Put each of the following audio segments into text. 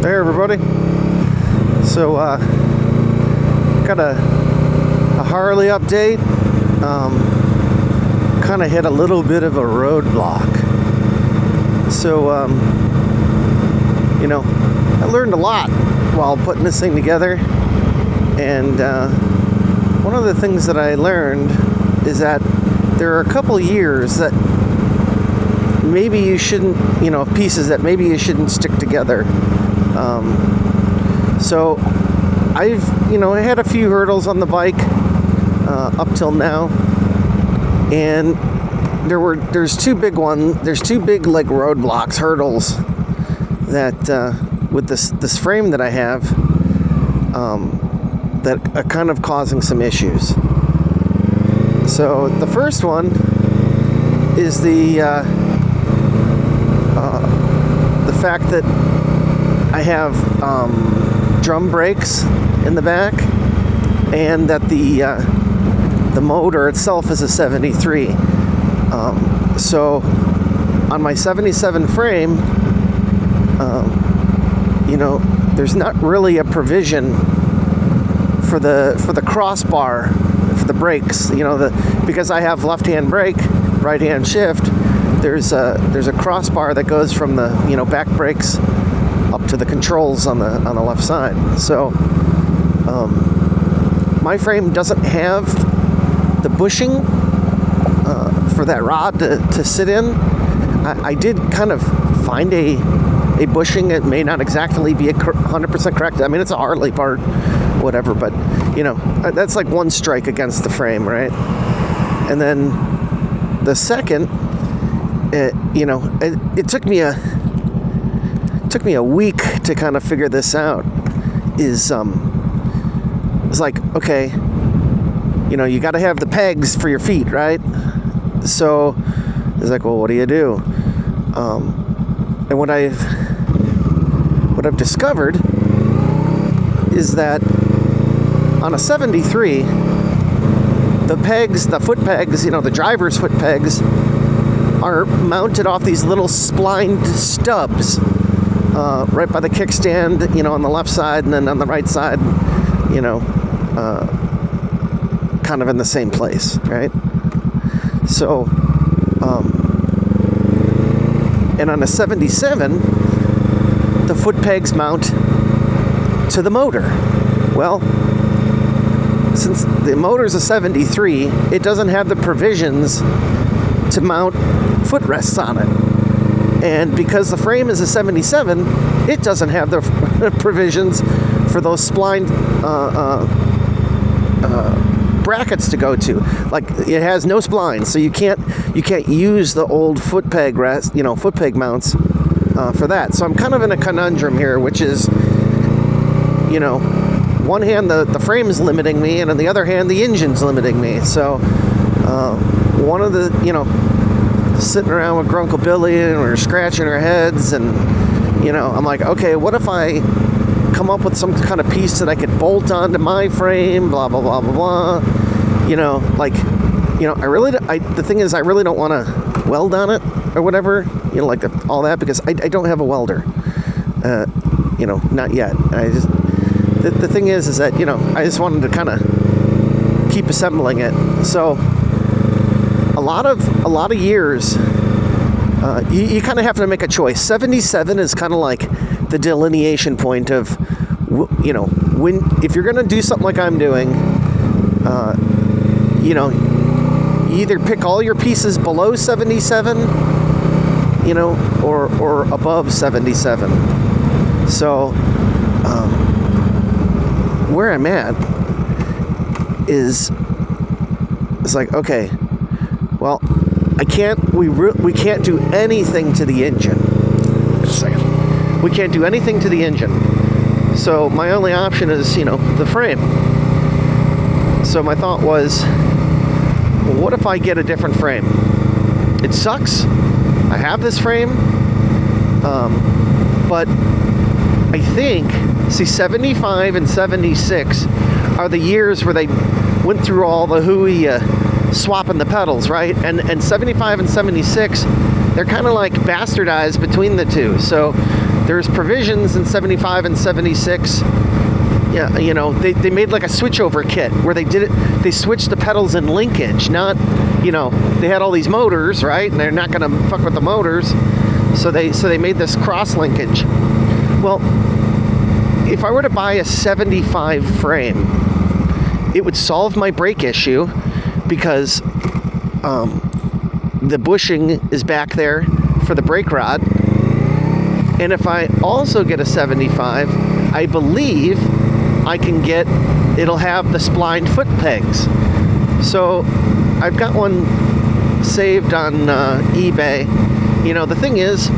Hey everybody. So got a Harley update. Kind of hit a little bit of a roadblock. So I learned a lot while putting this thing together, and one of the things that I learned is that there are a couple years that maybe you shouldn't, pieces that maybe you shouldn't stick together. So I've, had a few hurdles on the bike up till now, and there's two big like roadblocks, hurdles that with this frame that I have that are kind of causing some issues. So the first one is the fact that I have drum brakes in the back, and that the motor itself is a 73. So on my 77 frame, there's not really a provision for the crossbar for the brakes. Because I have left-hand brake, right-hand shift. There's a crossbar that goes from the back brakes up to the controls on the left side. So my frame doesn't have the bushing for that rod to sit in. I did kind of find a bushing. It may not exactly be 100% correct. I mean, it's a Harley part, whatever, but that's like one strike against the frame, right? And then the second, it took me a week to kind of figure this out. It's like, okay, you got to have the pegs for your feet, right? So it's like, well, what do you do? And what I've discovered is that on a 73, the pegs, the foot pegs, the driver's foot pegs, are mounted off these little splined stubs right by the kickstand, on the left side, and then on the right side, kind of in the same place, right? So, and on a 77, the foot pegs mount to the motor. Well, since the motor's a 73, it doesn't have the provisions to mount footrests on it. And because the frame is a 77, it doesn't have the provisions for those splined brackets to go to. Like, it has no splines, so you can't use the old foot peg rest, foot peg mounts for that. So I'm kind of in a conundrum here, which is, one hand the frame's limiting me, and on the other hand the engine's limiting me. So one of the sitting around with Grunkle Billy and we're scratching our heads, and I'm like, okay, what if I come up with some kind of piece that I could bolt onto my frame, blah blah blah blah blah. The thing is, I really don't want to weld on it or whatever, all that, because I don't have a welder, not yet. The thing is that I just wanted to kind of keep assembling it. So a lot of years, you kind of have to make a choice. 77 is kind of like the delineation point of, when, if you're going to do something like I'm doing, you either pick all your pieces below 77, or above 77. So where I'm at is, it's like, okay, well, we can't do anything to the engine. Just a second. We can't do anything to the engine. So my only option is, the frame. So my thought was, well, what if I get a different frame? It sucks. I have this frame. But I think, 75 and 76 are the years where they went through all the hooey swapping the pedals, right? And 75 and 76 they're kind of like bastardized between the two. So there's provisions in 75 and 76. Yeah, you know, they made like a switchover kit where they switched the pedals in linkage, not, you know, they had all these motors, right? And they're not going to fuck with the motors. So they made this cross linkage. Well, if I were to buy a 75 frame, it would solve my brake issue because the bushing is back there for the brake rod. And if I also get a 75, I believe I can get, it'll have the splined foot pegs. So I've got one saved on eBay. You know, the thing is,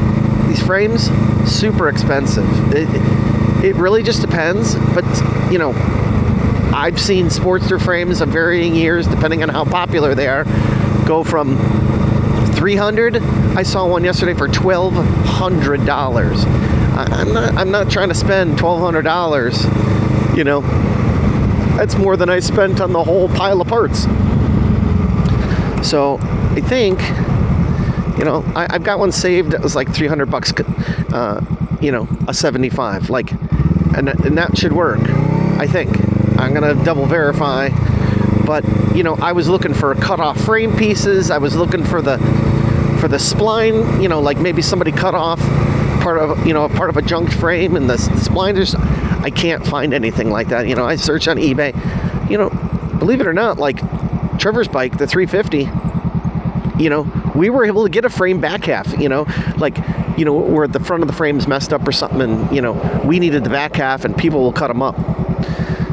these frames, super expensive. It really just depends. But, you know, I've seen Sportster frames of varying years, depending on how popular they are, go from $300. I saw one yesterday for $1,200. I'm not trying to spend $1,200. You know, that's more than I spent on the whole pile of parts. So I think, you know, I've got one saved that was like $300. You know, a 75, like, and that should work. I think. I'm gonna double verify. But, you know, I was looking for cut-off frame pieces. I was looking for the spline, you know, like maybe somebody cut off part of a junked frame, and the spline just, I can't find anything like that. You know, I search on eBay. You know, believe it or not, like Trevor's bike, the 350, you know, we were able to get a frame back half, you know, like, you know, where the front of the frame's messed up or something, and, you know, we needed the back half, and people will cut them up.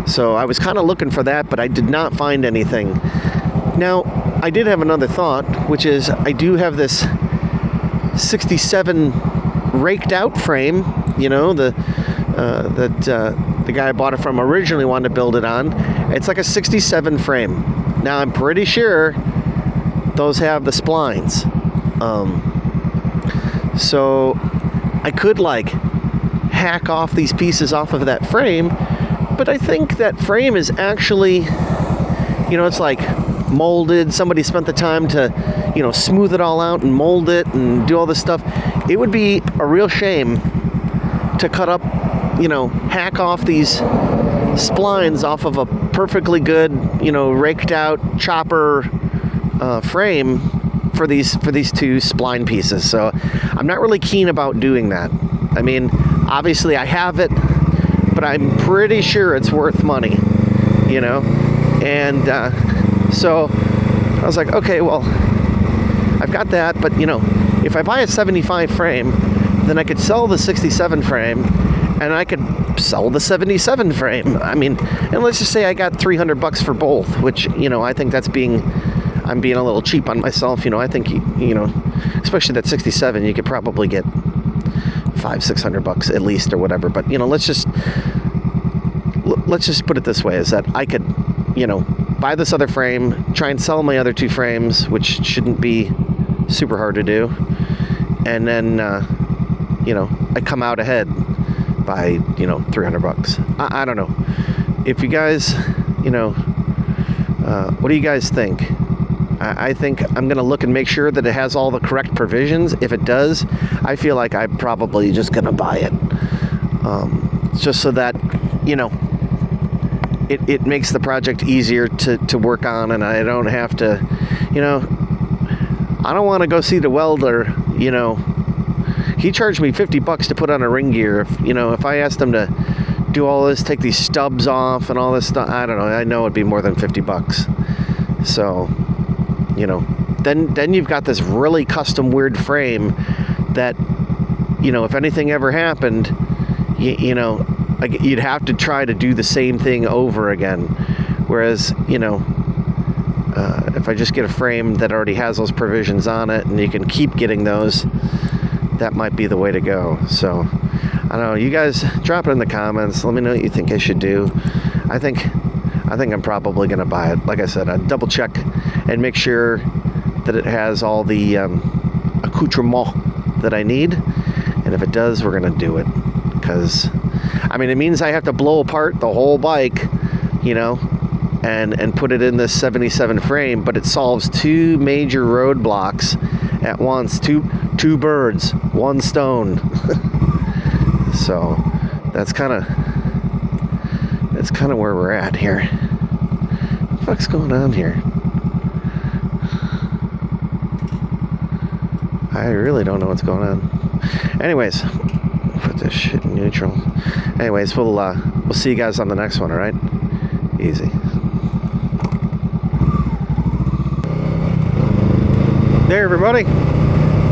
So I was kind of looking for that, but I did not find anything. Now, I did have another thought, which is I do have this 67 raked out frame, you know, the guy I bought it from originally wanted to build it on. It's like a 67 frame. Now, I'm pretty sure those have the splines. So I could like hack off these pieces off of that frame, but I think that frame is actually, you know, it's like molded. Somebody spent the time to, you know, smooth it all out and mold it and do all this stuff. It would be a real shame to cut up, you know, hack off these splines off of a perfectly good, you know, raked out chopper frame for these two spline pieces. So I'm not really keen about doing that. I mean, obviously I have it, but I'm pretty sure it's worth money, you know? And so I was like, okay, well, I've got that, but, you know, if I buy a 75 frame, then I could sell the 67 frame, and I could sell the 77 frame. I mean, and let's just say I got $300 for both, which, you know, I think I'm being a little cheap on myself. You know, I think, you know, especially that 67, you could probably get $500-600 at least or whatever. But, you know, let's just put it this way, is that I could, you know, buy this other frame, try and sell my other two frames, which shouldn't be super hard to do, and then you know, I come out ahead by, you know, $300. I don't know if you guys, you know, what do you guys think? I think I'm gonna look and make sure that it has all the correct provisions. If it does, I feel like I'm probably just gonna buy it, just so that, you know, it makes the project easier to work on, and I don't have to, you know, I don't want to go see the welder. You know, he charged me $50 to put on a ring gear. If I asked him to do all this, take these stubs off and all this stuff, I don't know. I know it'd be more than $50. So, you know, then you've got this really custom weird frame that, you know, if anything ever happened, you know, like, you'd have to try to do the same thing over again. Whereas, you know, if I just get a frame that already has those provisions on it and you can keep getting those, that might be the way to go. So, I don't know. You guys drop it in the comments. Let me know what you think I should do. I think I'm probably going to buy it. Like I said, I'd double check and make sure that it has all the accoutrement that I need. And if it does, we're going to do it. Because, I mean, it means I have to blow apart the whole bike, you know, and put it in this 77 frame, but it solves two major roadblocks, at once. Two birds, one stone. So that's kind of where we're at here. What the fuck's going on here? I really don't know what's going on. Anyways, put this shit in neutral. Anyways, we'll see you guys on the next one, all right? Easy. There, everybody.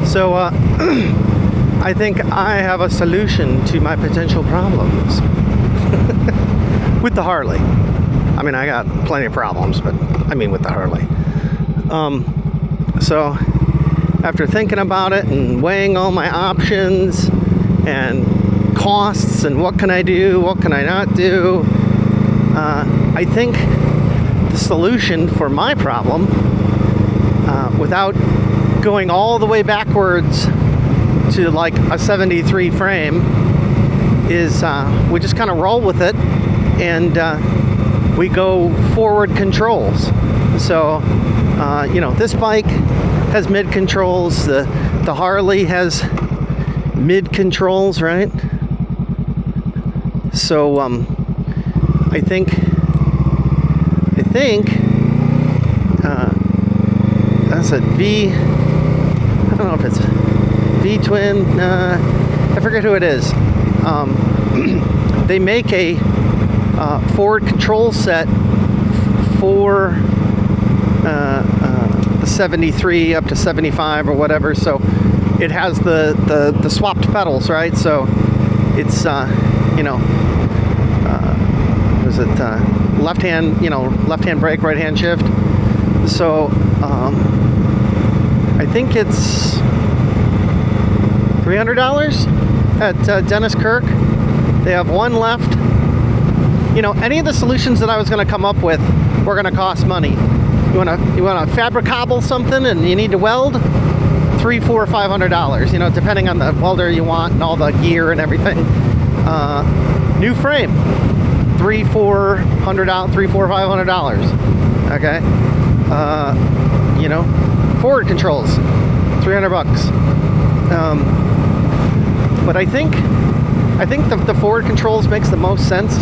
So, I think I have a solution to my potential problems with the Harley. I mean, I got plenty of problems, but I mean with the Harley. So, after thinking about it and weighing all my options and costs and what can I do, what can I not do, I think the solution for my problem, without going all the way backwards to like a 73 frame, is we just kind of roll with it and we go forward controls. So, this bike has mid controls. The Harley has mid controls, right? So I think that's a V. I don't know if it's V twin. I forget who it is. They make a forward control set for the 73 up to 75 or whatever. So it has the swapped pedals, right? So it's left hand brake, right hand shift. So I think it's $300 at Dennis Kirk. They have one left. Any of the solutions that I was going to come up with were going to cost money. You want to fabricable something and you need to weld, $300, $400, $500. Depending on the welder you want and all the gear and everything. New frame, $300, $400, $500. Okay. Forward controls, $300. But I think the forward controls makes the most sense.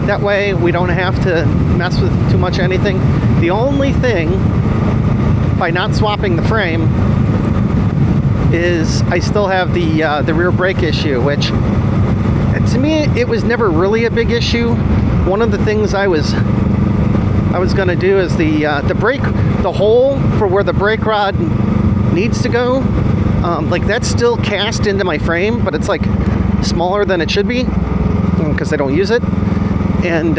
That way we don't have to mess with too much anything. The only thing, by not swapping the frame, is I still have the rear brake issue, which to me it was never really a big issue. One of the things I was gonna do is the brake, the hole for where the brake rod needs to go, like that's still cast into my frame, but it's like smaller than it should be because I don't use it. And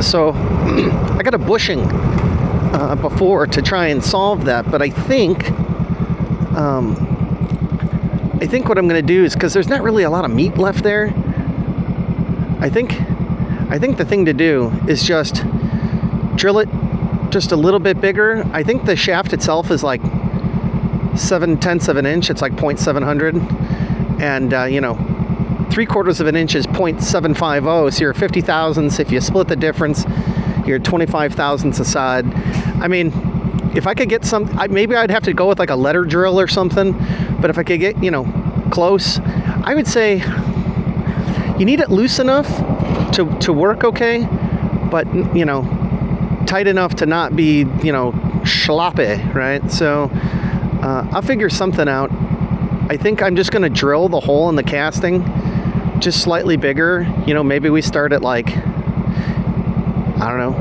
so I got a bushing before to try and solve that, but I think what I'm going to do is, because there's not really a lot of meat left there, I think the thing to do is just drill it just a little bit bigger. I think the shaft itself is like 0.7 of an inch. It's like 0.700, and 3/4 of an inch is 0.750. So you're 50 thousandths. If you split the difference, you're 25 thousandths aside. I mean, if I could get maybe I'd have to go with like a letter drill or something. But if I could get close, I would say you need it loose enough to work okay, but tight enough to not be sloppy, right? So I'll figure something out. I think I'm just going to drill the hole in the casting just slightly bigger. Maybe we start at like, I don't know,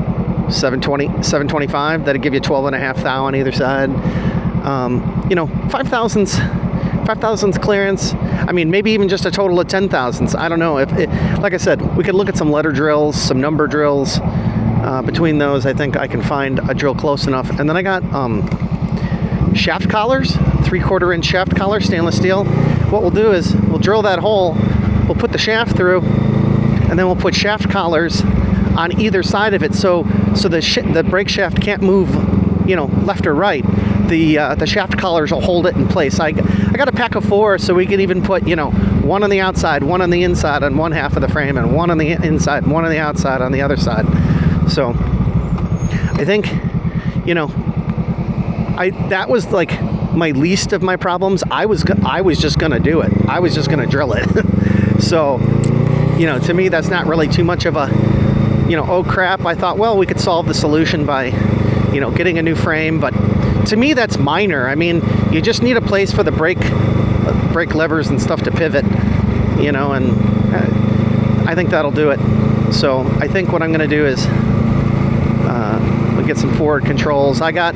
725. That'd give you 12.5 thou on either side. 5 thousandths clearance. I mean, maybe even just a total of 10 thousandths. I don't know. Like I said, we could look at some letter drills, some number drills. Between those, I think I can find a drill close enough. And then I got shaft collars, 3/4 inch shaft collar, stainless steel. What we'll do is we'll drill that hole, we'll put the shaft through, and then we'll put shaft collars on either side of it, so the brake shaft can't move, left or right. The shaft collars will hold it in place. I got a pack of 4, so we can even put one on the outside, one on the inside on one half of the frame, and one on the inside, one on the outside on the other side. So I think that was like my least of my problems, I was just gonna do it. I was just gonna drill it. So, you know, to me, that's not really too much of a, you know, oh crap. I thought, well, we could solve the solution by, you know, getting a new frame, but to me, that's minor. I mean, you just need a place for the brake levers and stuff to pivot, you know, and I think that'll do it. So I think what I'm going to do is we'll get some forward controls. I got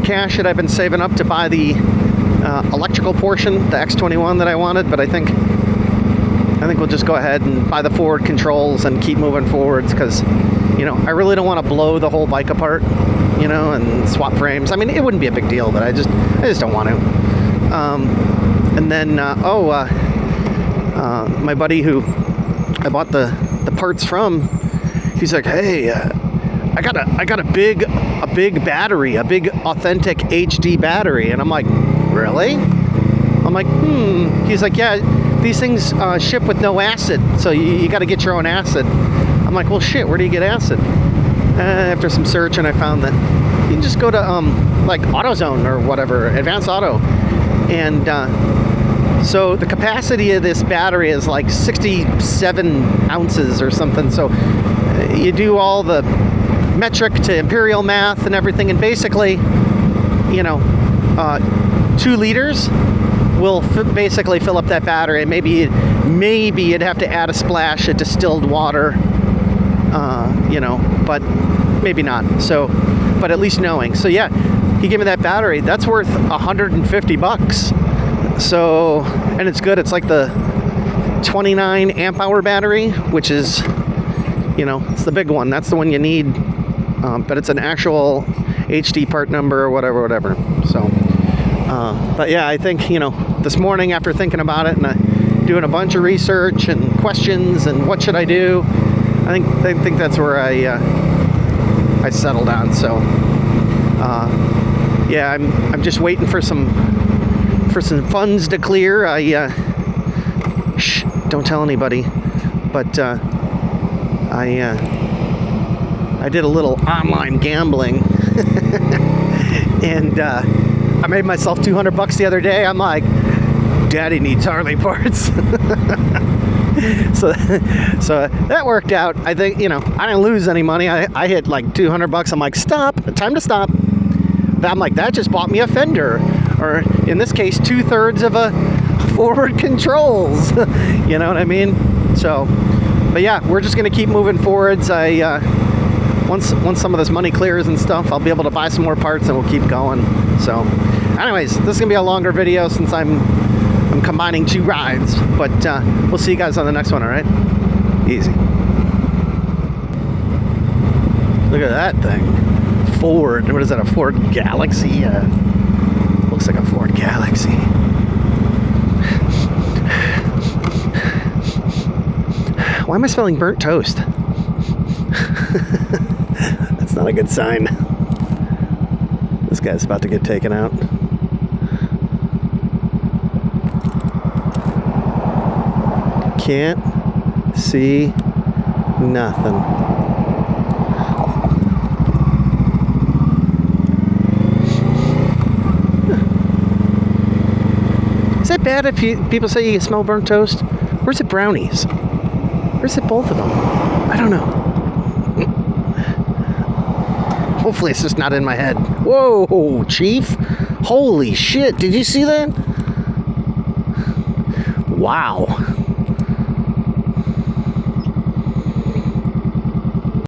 cash that I've been saving up to buy the electrical portion, the X21 that I wanted, but I think we'll just go ahead and buy the forward controls and keep moving forwards, because, you know, I really don't want to blow the whole bike apart, you know, and swap frames. I mean, it wouldn't be a big deal, but I just don't want to. And then my buddy who I bought the parts from, he's like, hey, I got a big battery, a big authentic HD battery. And I'm like, really? I'm like, He's like, yeah, these things ship with no acid, so you got to get your own acid. I'm like, well, shit, where do you get acid? After some search, and I found that you can just go to like AutoZone or whatever, Advanced Auto, and so the capacity of this battery is like 67 ounces or something. So you do all the metric to imperial math and everything, and basically, you know, 2 liters will basically fill up that battery. And maybe you'd have to add a splash of distilled water, you know, but maybe not. So, but at least knowing. So yeah, he gave me that battery. That's worth $150. So, and it's good. It's like the 29 amp hour battery, which is, you know, it's the big one. That's the one you need. But it's an actual HD part number or whatever. So, but yeah, I think, you know, this morning after thinking about it and doing a bunch of research and questions and what should I do, I think that's where I settled on. So, yeah, I'm just waiting for some funds to clear. Shh, don't tell anybody. But I did a little online gambling, and I made myself $200 the other day. I'm like, Daddy needs Harley parts. so that worked out. I think, you know, I didn't lose any money. I hit like $200. I'm like, stop, time to stop. I'm like, that just bought me a fender, or in this case, 2/3 of a forward controls. You know what I mean? So, but yeah, we're just gonna keep moving forwards. Once some of this money clears and stuff, I'll be able to buy some more parts and we'll keep going. So, anyways, this is gonna be a longer video since I'm combining 2 rides, but we'll see you guys on the next one. All right, easy. Look at that thing. Ford, what is that, a Ford Galaxy? Looks like a Ford Galaxy. Why am I smelling burnt toast? That's not a good sign. This guy's about to get taken out. Can't see nothing. Is that bad if people say you smell burnt toast? Where's the brownies? Where's it both of them? I don't know. Hopefully it's just not in my head. Whoa, Chief. Holy shit. Did you see that? Wow.